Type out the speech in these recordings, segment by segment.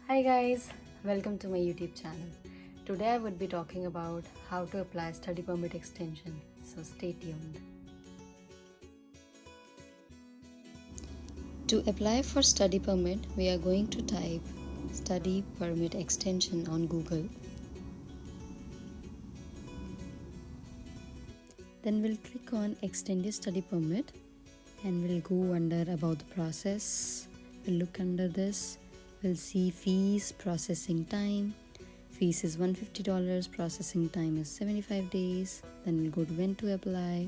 Hi guys, welcome to my YouTube channel. Today I would be talking about how to apply study permit extension, so stay tuned. To apply for study permit, we are going to type study permit extension on Google. Then we'll click on extend your study permit and we'll go under about the process. We'll look under this. We'll see fees, processing time. Fees is $150, processing time is 75 days. Then we'll go to when to apply.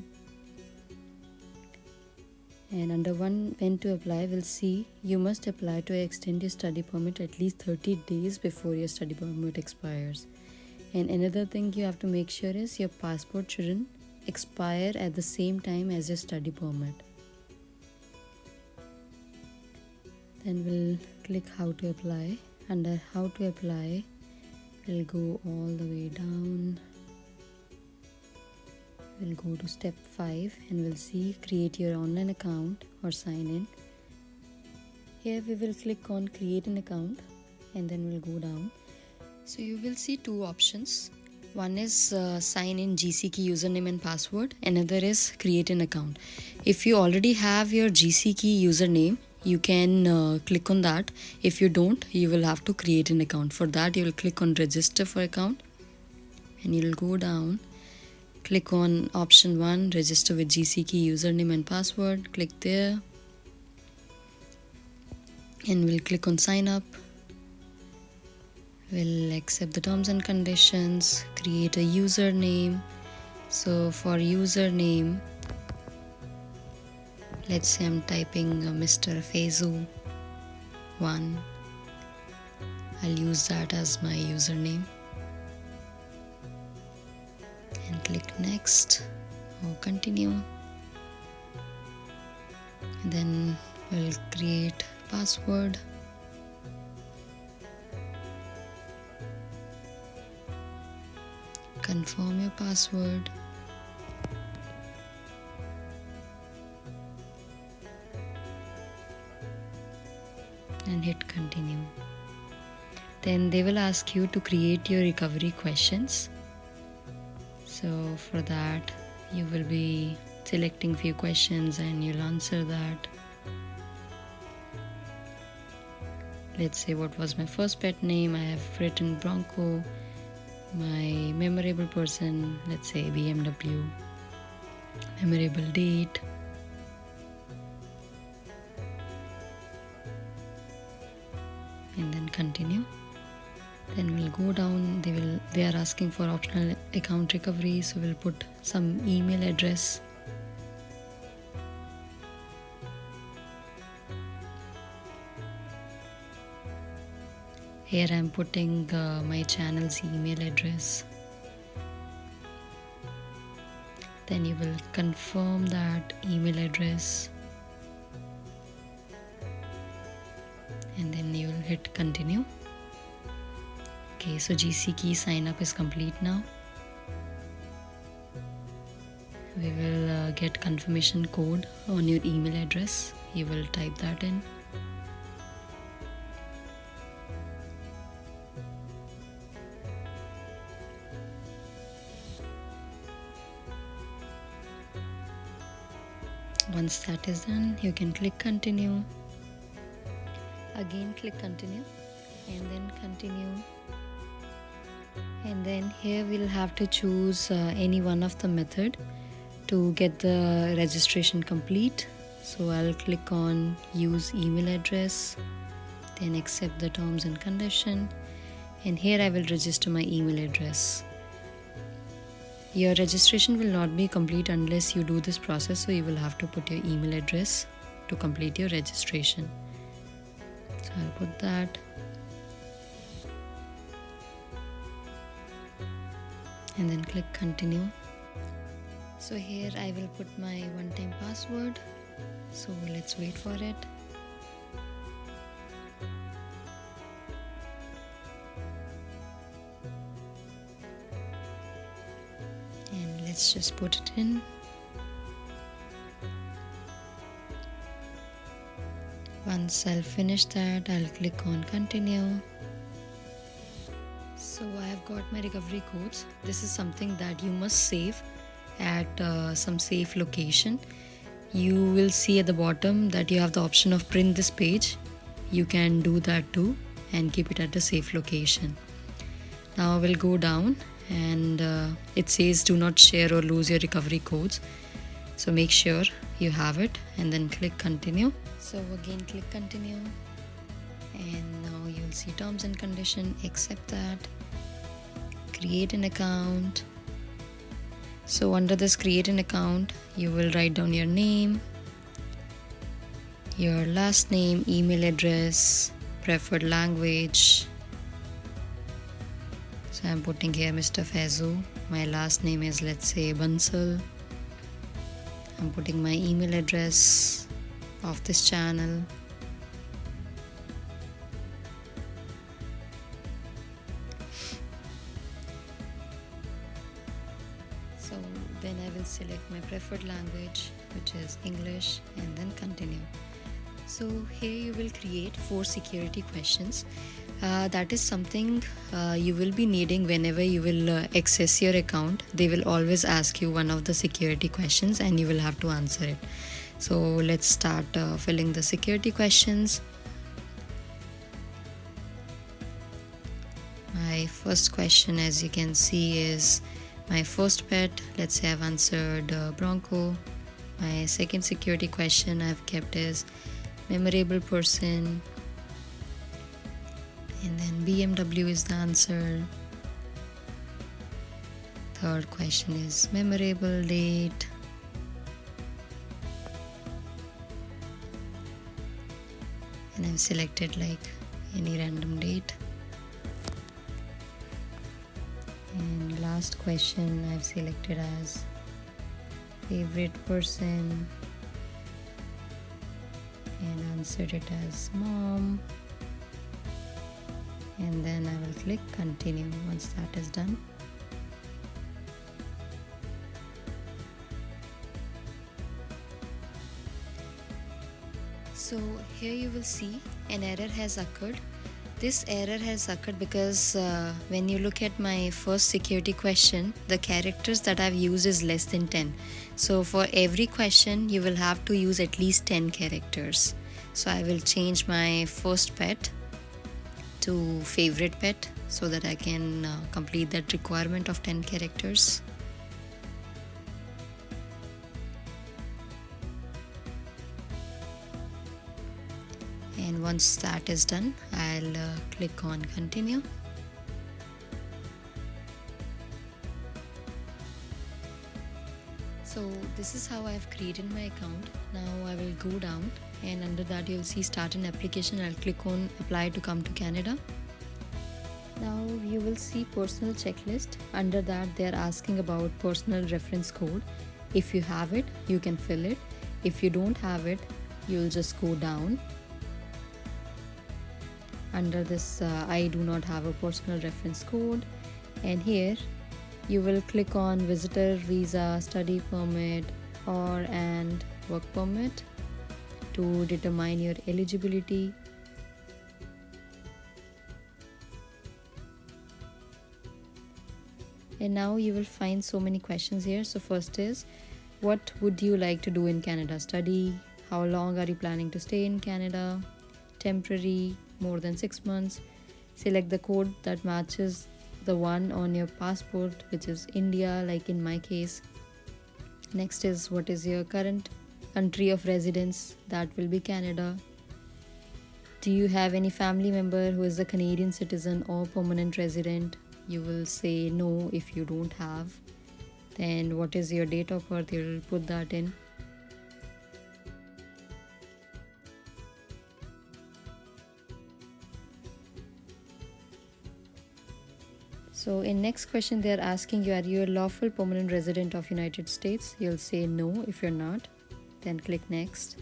And under when to apply, we'll see you must apply to extend your study permit at least 30 days before your study permit expires. And another thing you have to make sure is your passport shouldn't expire at the same time as your study permit. Then we'll click how to apply. Under how to apply, we'll go all the way down. We'll go to step 5 and we'll see create your online account or sign in. Here we will click on create an account and then we'll go down. So you will see two options. One is sign in GCKey username and password. Another is create an account. If you already have your GCKey username, you can click on that. If you don't, you will have to create an account. For that, you will click on register for account and you will go down. Click on option 1, register with GCKey username and password. Click there and we'll click on sign up. We'll accept the terms and conditions, create a username. So for username, let's say I'm typing Mr. Fezu 1. I'll use that as my username. And click next or continue. And then we'll create password. Confirm your password. And hit continue. Then they will ask you to create your recovery questions. So for that, you will be selecting few questions and you'll answer that. Let's say what was my first pet name. I have written Bronco. My memorable person, let's say BMW. Memorable date. And then continue. Then we'll go down. They are asking for optional account recovery, so we'll put some email address. Here I'm putting my channel's email address. Then you will confirm that email address. And then you will hit continue. Okay, so GCKey sign up is complete now. We will get confirmation code on your email address. You will type that in. Once that is done, you can click continue. Again click continue and then continue. And then here we'll have to choose any one of the method to get the registration complete. So I'll click on use email address, then accept the terms and condition, and here I will register my email address. Your registration will not be complete unless you do this process, so you will have to put your email address to complete your registration. So I'll put that. And then click continue. So here I will put my one-time password. So let's wait for it. And let's just put it in. Once I'll finish that, I'll click on continue. So I have got my recovery codes. This is something that you must save at some safe location. You will see at the bottom that you have the option of print this page. You can do that too and keep it at a safe location. Now I will go down and it says do not share or lose your recovery codes. So make sure you have it and then click continue. So again click continue, and now you'll see terms and condition. Accept that. Create an account. So under this create an account, you will write down your name, your last name, email address, preferred language. So I'm putting here Mr. Faizu. My last name is, let's say, Bansal. I'm putting my email address of this channel. So then I will select my preferred language, which is English, and then continue. So here you will create 4 security questions. That is something you will be needing whenever you will access your account. They will always ask you one of the security questions and you will have to answer it. So let's start filling the security questions. My first question, as you can see, is my first pet. Let's say I've answered Bronco. My second security question I've kept is memorable person, and then BMW is the answer. Third question is memorable date. And I've selected like any random date. And last question I've selected as favorite person and answered it as mom. And then I will click continue once that is done. So here you will see an error has occurred. This error has occurred because when you look at my first security question, the characters that I've used is less than 10. So for every question, you will have to use at least 10 characters. So I will change my first pet to favorite pet so that I can complete that requirement of 10 characters. And once that is done, I'll click on continue. So this is how I've created my account. Now I will go down and under that you'll see start an application. I'll click on apply to come to Canada. Now you will see personal checklist. Under that they are asking about personal reference code. If you have it, you can fill it. If you don't have it, you'll just go down. Under this I do not have a personal reference code, and here you will click on visitor visa, study permit or and work permit to determine your eligibility. And now you will find so many questions here. So first is, what would you like to do in Canada? Study. How long are you planning to stay in Canada? Temporary, more than 6 months. Select the code that matches the one on your passport, which is India, like in my case. Next is, what is your current country of residence? That will be Canada. Do you have any family member who is a Canadian citizen or permanent resident? You will say no if you don't have. Then what is your date of birth? You will put that in. So in next question they are asking you, are you a lawful permanent resident of United States? You'll say no if you're not. Then click next.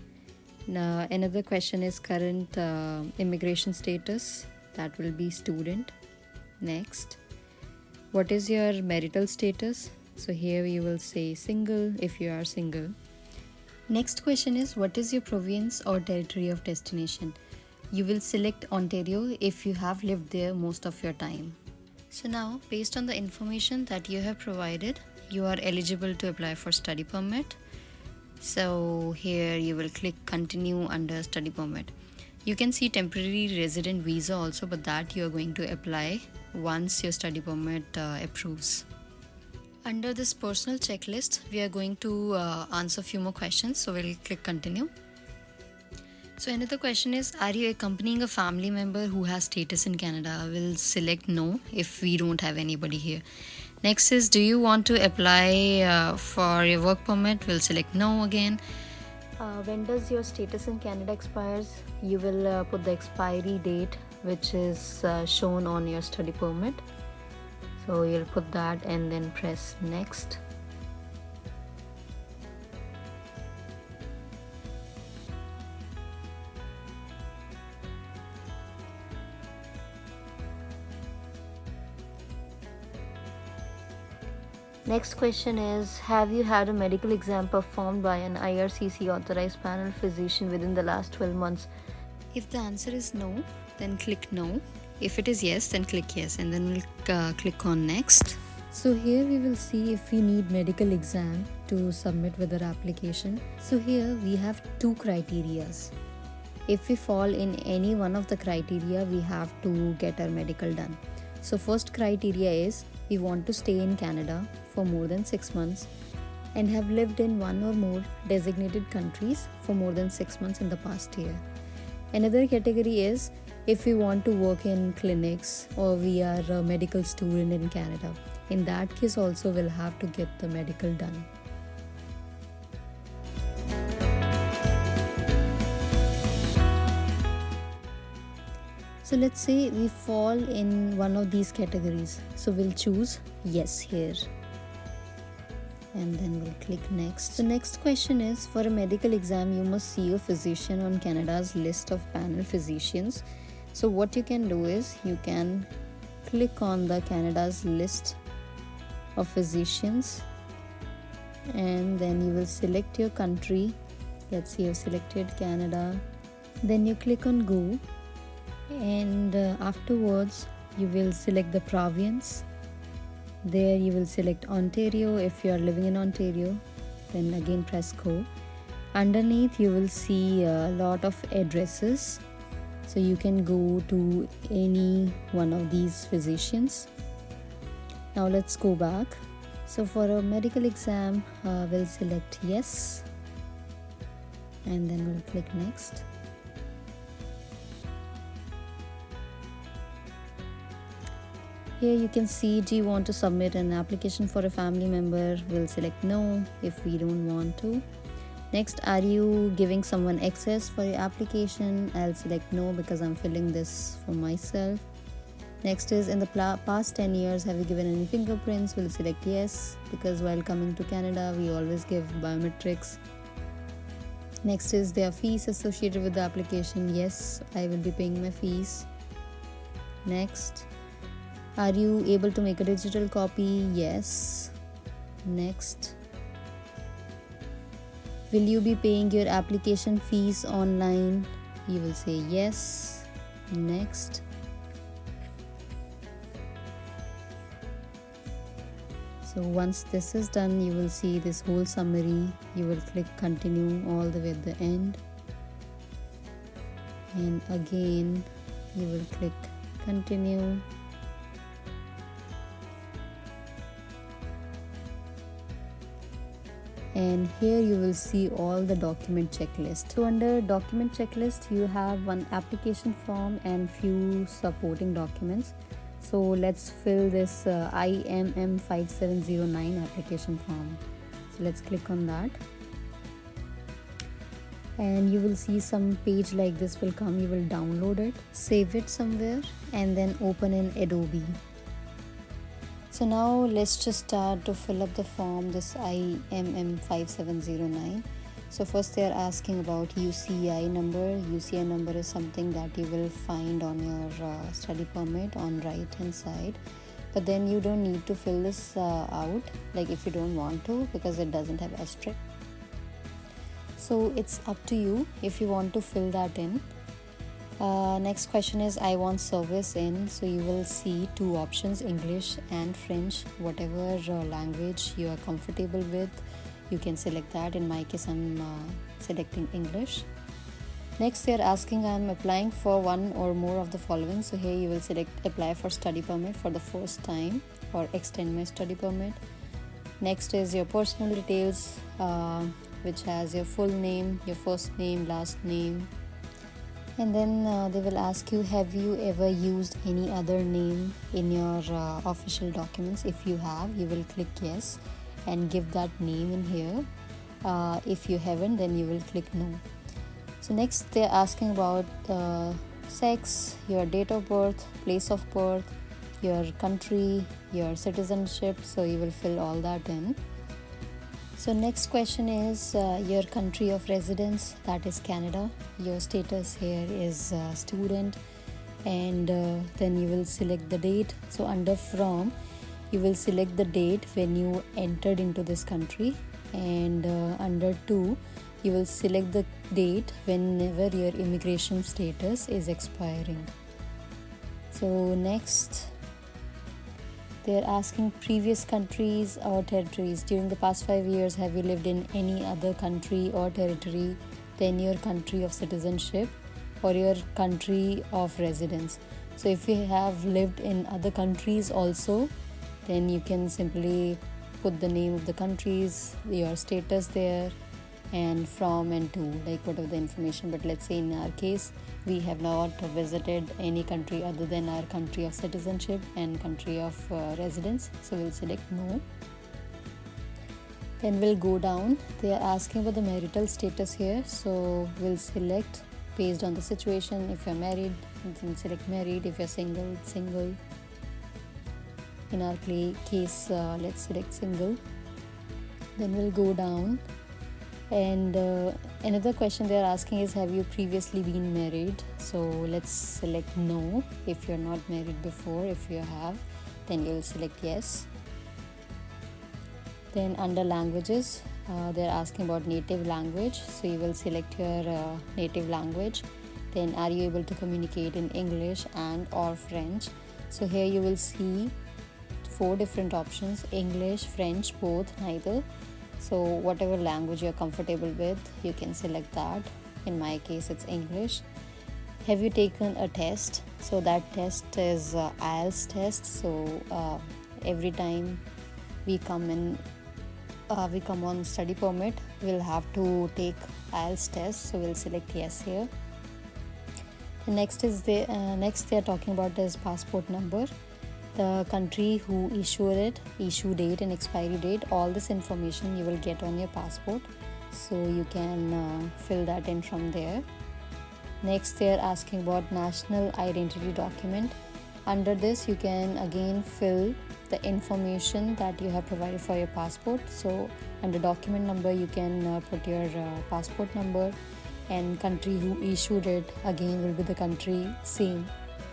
Now another question is current immigration status. That will be student. Next. What is your marital status? So here you will say single if you are single. Next question is, what is your province or territory of destination? You will select Ontario if you have lived there most of your time. So now, based on the information that you have provided, you are eligible to apply for study permit. So here you will click continue under study permit. You can see temporary resident visa also, but that you are going to apply once your study permit approves. Under this personal checklist, we are going to answer a few more questions. So we'll click continue. So another question is, are you accompanying a family member who has status in Canada? We'll select no if we don't have anybody here. Next is, do you want to apply for your work permit? We'll select no again. When does your status in Canada expires? You will put the expiry date which is shown on your study permit. So you'll put that and then press next. Next question is, have you had a medical exam performed by an IRCC authorized panel physician within the last 12 months? If the answer is no, then click no. If it is yes, then click yes, and then we'll click on next. So here we will see if we need medical exam to submit with our application. So here we have two criterias. If we fall in any one of the criteria, we have to get our medical done. So first criteria is, we want to stay in Canada for more than 6 months and have lived in one or more designated countries for more than 6 months in the past year. Another category is, if we want to work in clinics or we are a medical student in Canada. In that case also we'll have to get the medical done. So let's say we fall in one of these categories. So we'll choose yes here. And then we'll click next. The next question is, for a medical exam, you must see a physician on Canada's list of panel physicians. So what you can do is, you can click on the Canada's list of physicians and then you will select your country. Let's say you've selected Canada. Then you click on go. And afterwards you will select the province. There you will select Ontario if you are living in Ontario. Then again press go. Underneath you will see a lot of addresses, so you can go to any one of these physicians. Now let's go back. So for a medical exam, we'll select yes and then we'll click next. Here you can see, do you want to submit an application for a family member? We'll select no if we don't want to. Next, are you giving someone access for your application? I'll select no because I'm filling this for myself. Next is, in the past 10 years, have you given any fingerprints? We'll select yes because while coming to Canada, we always give biometrics. Next is, there are fees associated with the application. Yes, I will be paying my fees. Next, are you able to make a digital copy? Yes. Next. Will you be paying your application fees online? You will say yes. Next. So once this is done, you will see this whole summary. You will click continue all the way at the end. And again, you will click continue. And here you will see all the document checklist. So under document checklist, you have one application form and few supporting documents. So let's fill this IMM 5709 application form. So let's click on that. And you will see some page like this will come. You will download it, save it somewhere, and then open in Adobe. So now let's just start to fill up the form, this IMM 5709. So first they are asking about UCI number. UCI number is something that you will find on your study permit on right hand side. But then you don't need to fill this out, like if you don't want to, because it doesn't have asterisk. So it's up to you if you want to fill that in. Next question is I want service in. So you will see two options, English and French. Whatever language you are comfortable with, you can select that. In my case, I'm selecting English. Next, they are asking I'm applying for one or more of the following. So here you will select apply for study permit for the first time or extend my study permit. Next is your personal details, which has your full name, your first name, last name. And then they will ask you, have you ever used any other name in your official documents? If you have, you will click yes and give that name in here. If you haven't, then you will click no. So next they're asking about sex, your date of birth, place of birth, your country, your citizenship. So you will fill all that in. So next question is your country of residence, that is Canada. Your status here is student, and then you will select the date. So under from, you will select the date when you entered into this country, and under to, you will select the date whenever your immigration status is expiring. So next, they're asking previous countries or territories. During the past 5 years, have you lived in any other country or territory than your country of citizenship or your country of residence? So if you have lived in other countries also, then you can simply put the name of the countries, your status there, and from and to, like whatever the information. But let's say in our case, we have not visited any country other than our country of citizenship and country of residence, so we'll select no. Then we'll go down. They are asking about the marital status here, so we'll select based on the situation. If you're married, then select married. If you're single, single. In our case, let's select single. Then we'll go down. And another question they're asking is, have you previously been married? So let's select no if you're not married before. If you have, then you'll select yes. Then under languages, they're asking about native language, so you will select your native language. Then are you able to communicate in English and or French? So here you will see 4 different options: English, French, both, neither. So whatever language you're comfortable with, you can select that. In my case, it's English. Have you taken a test? So that test is IELTS test. So every time we come on study permit, we'll have to take IELTS test. So we'll select yes here. The next they're talking about is passport number. The country who issued it, issue date and expiry date, all this information you will get on your passport, so you can fill that in from there. Next, they're asking about national identity document. Under this, you can again fill the information that you have provided for your passport. So under document number, you can put your passport number, and country who issued it again will be the country same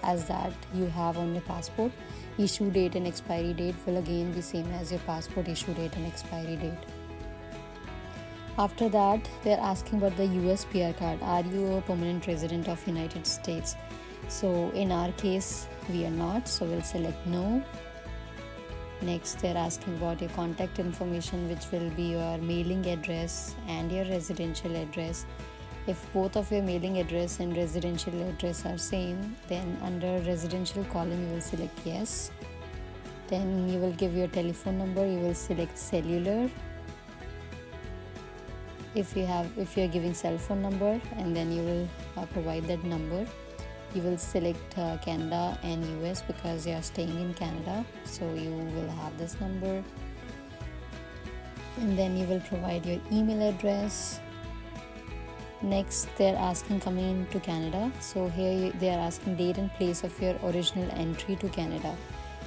as that you have on your passport. Issue date and expiry date will again be same as your passport issue date and expiry date. After that, they're asking about the US PR card. Are you a permanent resident of United States? So in our case, we are not, so we'll select no. Next, they're asking about your contact information, which will be your mailing address and your residential address. If both of your mailing address and residential address are same, then under residential column you will select yes. Then you will give your telephone number, you will select cellular. If you're giving cell phone number, and then you will provide that number. You will select Canada and US because you are staying in Canada, so you will have this number. And then you will provide your email address. Next, they're asking coming into Canada. So here they are asking date and place of your original entry to Canada.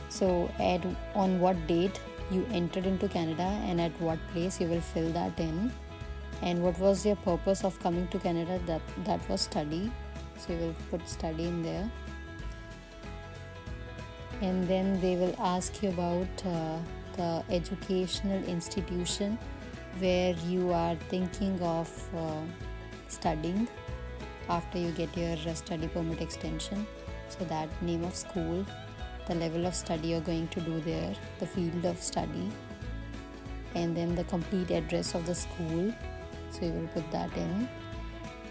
So on what date you entered into Canada and at what place, you will fill that in. And what was your purpose of coming to Canada? That was study. So you will put study in there. And then they will ask you about the educational institution where you are thinking of studying. after you get your study permit extension. So that name of school, the level of study you're going to do there, the field of study, and then the complete address of the school. So you will put that in.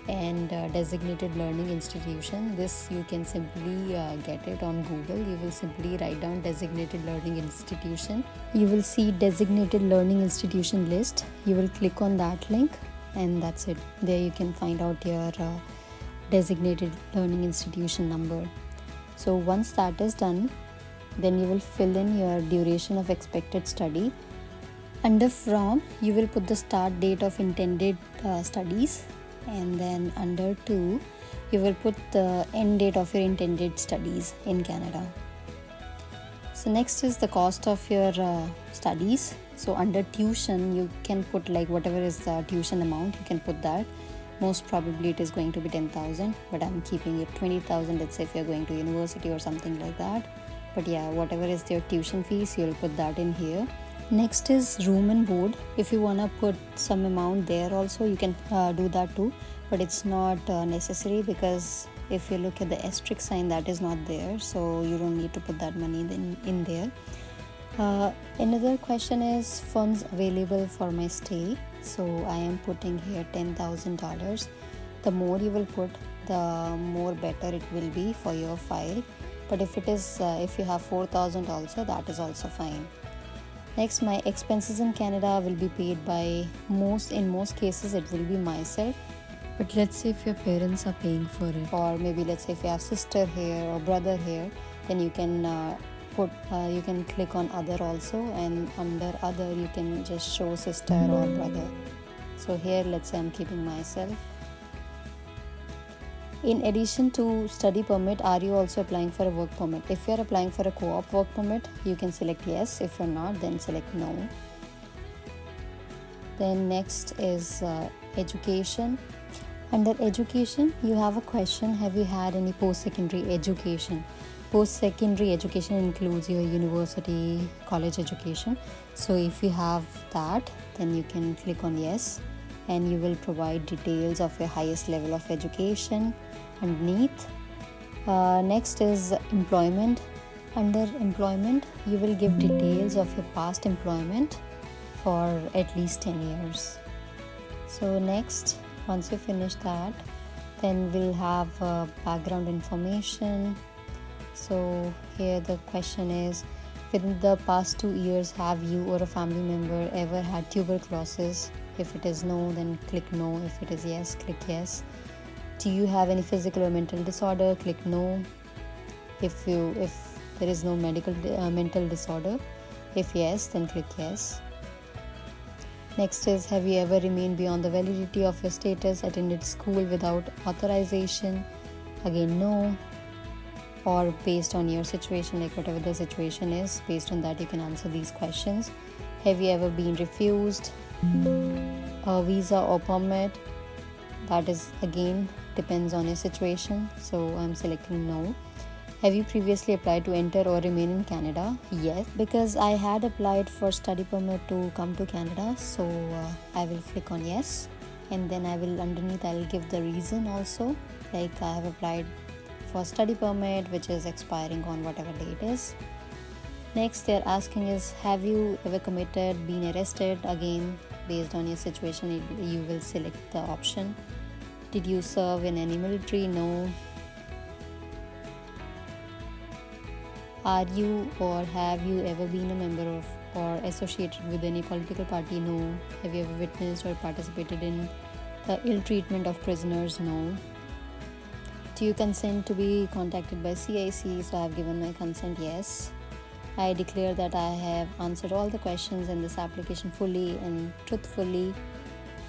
And designated learning institution, this you can simply get it on Google. You will simply write down designated learning institution. You will see designated learning institution list. You will click on that link and that's it. There you can find out your designated learning institution number. So once that is done, then you will fill in your duration of expected study. Under from, you will put the start date of intended studies, and then under 2 you will put the end date of your intended studies in Canada. So next is the cost of your studies. So under tuition, you can put like whatever is the tuition amount, you can put that. Most probably it is going to be 10,000, but I'm keeping it 20,000. Let's say if you're going to university or something like that. But yeah, whatever is your tuition fees, you'll put that in here. Next is room and board. If you want to put some amount there also, you can do that too, but it's not necessary, because if you look at the asterisk sign, that is not there, so you don't need to put that money in there. Another question is funds available for my stay. So I am putting here $10,000. The more you will put, the more better it will be for your file. But if it is if you have 4,000 also, that is also fine. Next, my expenses in Canada will be paid by in most cases it will be myself. But let's say if your parents are paying for it, or maybe let's say if you have sister here or brother here, then you can you can click on other also, and under other you can just show sister or brother. So here let's say I'm keeping myself. In addition to study permit, are you also applying for a work permit? If you are applying for a co-op work permit, you can select yes. If you're not, then select no. Then next is education. Under education, you have a question: have you had any post-secondary education? Post-secondary education includes your university, college education. So if you have that, then you can click on yes, and you will provide details of your highest level of education underneath. Next is employment. Under employment, you will give details of your past employment for at least 10 years. So next, once you finish that, then we'll have background information. So here the question is, within the past 2 years, have you or a family member ever had tuberculosis? If it is no, then click no. If it is yes, click yes. Do you have any physical or mental disorder? Click no. If there is no mental disorder, if yes, then click yes. Next is, have you ever remained beyond the validity of your status, attended school without authorization? Again, no. Or based on your situation, like whatever the situation is, based on that you can answer these questions. Have you ever been refused a visa or permit? That is again depends on your situation, so I'm selecting no. Have you previously applied to enter or remain in Canada? Yes, because I had applied for study permit to come to Canada, so I will click on yes, and then underneath I'll give the reason also, like I have applied for study permit which is expiring on whatever date is. Next they're asking is, have you ever committed, been arrested? Again, based on your situation, you will select the option. Did you serve in any military? No. Are you or have you ever been a member of or associated with any political party? No. Have you ever witnessed or participated in the ill treatment of prisoners? No. Do you consent to be contacted by CIC? So I have given my consent yes. I declare that I have answered all the questions in this application fully and truthfully.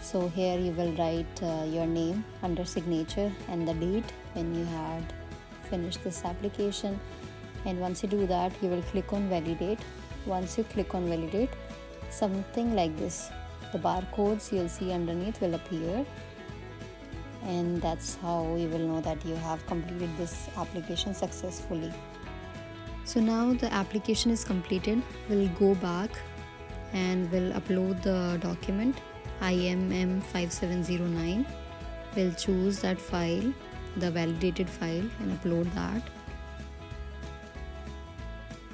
So here you will write your name under signature and the date when you had finished this application. And once you do that, you will click on validate. Once you click on validate, something like this, the barcodes you'll see underneath will appear, and that's how you will know that you have completed this application successfully. So now the application is completed. We'll go back and we'll upload the document IMM 5709. we'll choose that file, the validated file, and upload that,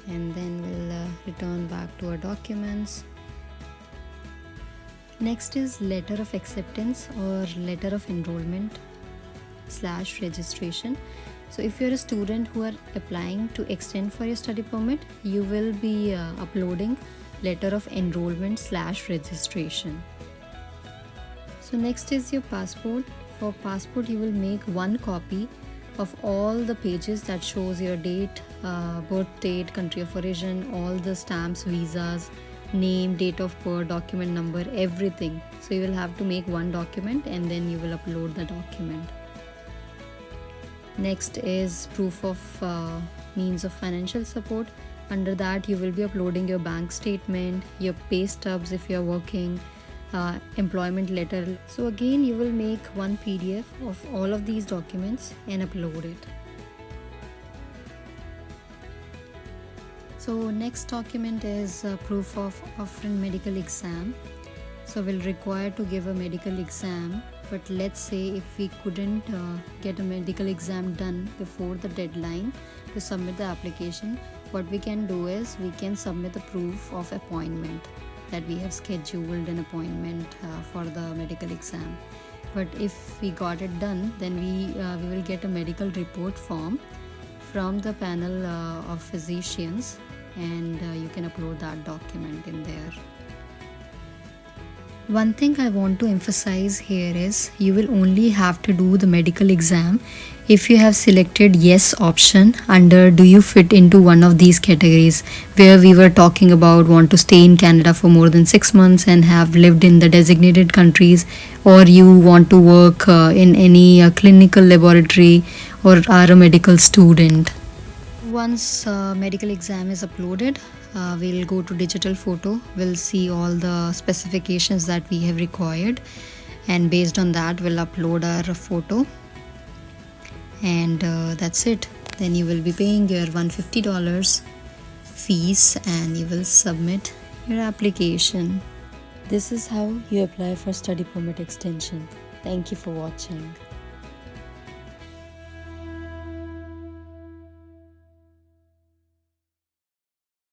and then we'll return back to our documents. Next is letter of acceptance or letter of enrollment / registration. So if you're a student who are applying to extend for your study permit, you will be uploading letter of enrollment / registration. So next is your passport. For passport, you will make one copy of all the pages that shows your date, birth date, country of origin, all the stamps, visas, name, date of birth, document number, everything. So you will have to make one document and then you will upload the document. Next is proof of means of financial support. Under that, you will be uploading your bank statement, your pay stubs if you are working, employment letter. So again, you will make one PDF of all of these documents and upload it. So next document is proof of offering medical exam. So we'll require to give a medical exam, but let's say if we couldn't get a medical exam done before the deadline to submit the application, what we can do is we can submit the proof of appointment, that we have scheduled an appointment for the medical exam. But if we got it done, then we will get a medical report form from the panel of physicians, and you can upload that document in there. One thing I want to emphasize here is you will only have to do the medical exam if you have selected yes option under do you fit into one of these categories, where we were talking about want to stay in Canada for more than 6 months and have lived in the designated countries, or you want to work in any clinical laboratory, or are a medical student. Once medical exam is uploaded, we'll go to digital photo. We'll see all the specifications that we have required, and based on that we'll upload our photo, and that's it. Then you will be paying your $150 fees and you will submit your application. This is how you apply for study permit extension. Thank you for watching.